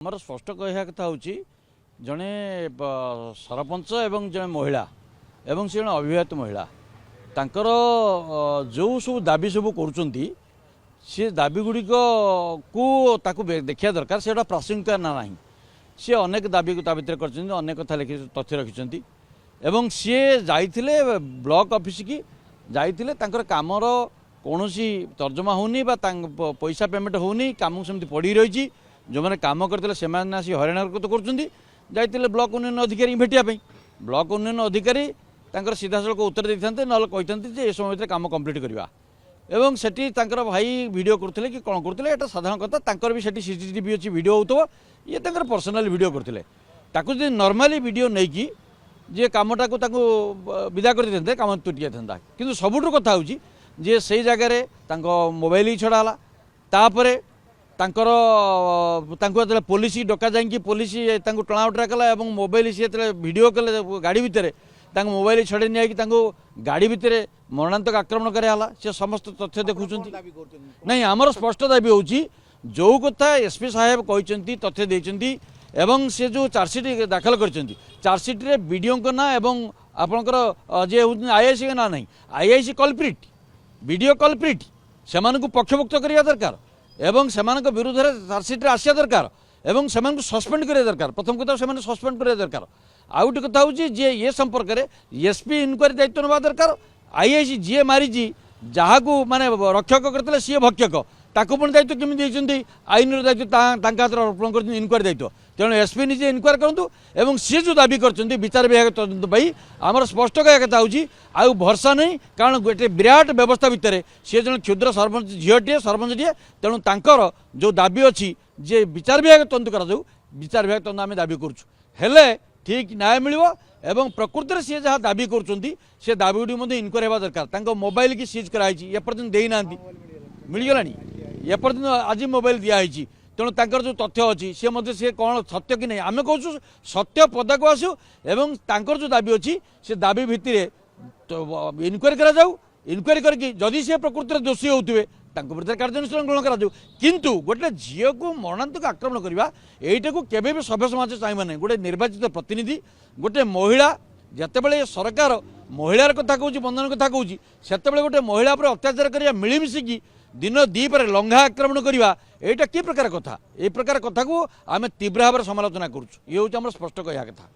आमर स्पष्ट कह कथा हूँ जड़े सरपंच एवं जड़े महिला एवं से जड़े अविवाहित महिला तांकर जो सब दाबी सब करुँच सी दाबी गुड़िक को देखा दरकार से प्रासंगिक ना ना सी अनेक दाबी भितर कर अनेक कथा लिखि तथ्य रखिंट एवं सी जाइथिले ब्लॉक ऑफिस की जाइथिले तांकर कामर कौन तर्जमा होनी पैसा पेमेंट होनी काम सेमती पड़ी रही जो मैंने कम करते से आसी हरियाण हरकत कर ब्लॉक उन्नयन अधिकारी भेटापी ब्लॉक उन्नयन अधिकारी तांकर सीधा सड़क उत्तर देते ना कहते ये समय कम कंप्लीट करवा एवं सेठी तांकर भाई वीडियो करते कि कौन करते ये साधारण कथा तांकर भी सेठी सीसीटीवी अच्छी वीडियो होतो ये तांकर पर्सनल वीडियो करते ताकू जो नॉर्मली वीडियो नहीं कि जे कामटा को विदा कर देते काम तुटी जाता कि सबुठ कथा हूँ जे से जगह मोबाइल छड़ा तापर जो पुलिस डका जाकि पुलिस टणा उटरा कला मोबाइल सी वीडियो कले गाड़ी भितर मोबाइल छड़े नहीं गाड़ी भितर मरणांतक आक्रमण कराला से समस्त तथ्य देखुं नहीं आमर स्पष्ट दाबी हूँ जो कथा एसपी साहेब कहते तथ्य देते एवं से जो चार्जसीट दाखल कर चार्जसीट वीडियो ना एवं आपणकर जे आईआईसी का ना नहीं आईआईसी कल्प्रिट वीडियो कल्प्रिट से पक्षभुक्त करने दरकार एवं से विरुद्ध में चार्जसीट आसा दरकार एवं से सस्पेंड करा दरकार प्रथम कथा से सस्पेंड करा दरकार आउ गोटे कथा हूँ जे ये संपर्क में एसपी इनक्वारी दायित्व ना दरकार आईआईसी जी मारी जहाँ को माने रक्षक करते सी भक्षक ताको पुणी दायित्व केमी आईन दायित्व हाथ अर्पण कर इनक्वारी दायित्व तेणु एसपी निजे इनक्वारी करूँ एवं सी जो दाबी कर विचार विभाग तदंत पाई आमर स्पष्ट कह कथा हूँ आउ भरसा नहीं कारण गोटे विराट व्यवस्था भितर सी जन क्षुद्र सरपंच झीटे सरपंचटे तेणु तांकर जो दाबी अच्छी जे विचार विभाग तदंत कर विचार विभाग तदंत आम दाबी करें ठीक न्याय मिलो एवं प्रकृति में सी जहाँ दाबी कर दाबी गुड़ी इनक्वारी होगा दरकार मोबाइल की सीज कराई एपर्तन देना मिलगला एपर्तन आज मोबाइल दिखाई तेणु तांकर जो तथ्य अच्छी सी कौन सत्य कि नहीं आम कहूँ सत्य पदाक आसू एवं तांकर जो दाबी अच्छी से दाबी भित्तिर इनक्वारी करा इनक्वारी करके जदि सी प्रकृति में दोषी होते विरुद्ध कार्यानुष्ठान ग्रहण करा किंतु गोटे झील को मरणांतक आक्रमण करवा यहीटा को केवे भी सभ्य समाज चाहिए ना गोटे निर्वाचित प्रतिनिधि गोटे महिला जितेबाला सरकार महिलार कथा कहूँ बंधन कथा कहूँ से गोटे महिला पर अत्याचार करा मिलमिशिकी दिन दीपर लंघा आक्रमण करवा यहाँ कि प्रकार कथा ये प्रकार कथा को आम तीव्र भाव समालोचना करुँ ये हूँ स्पष्ट कह कथा।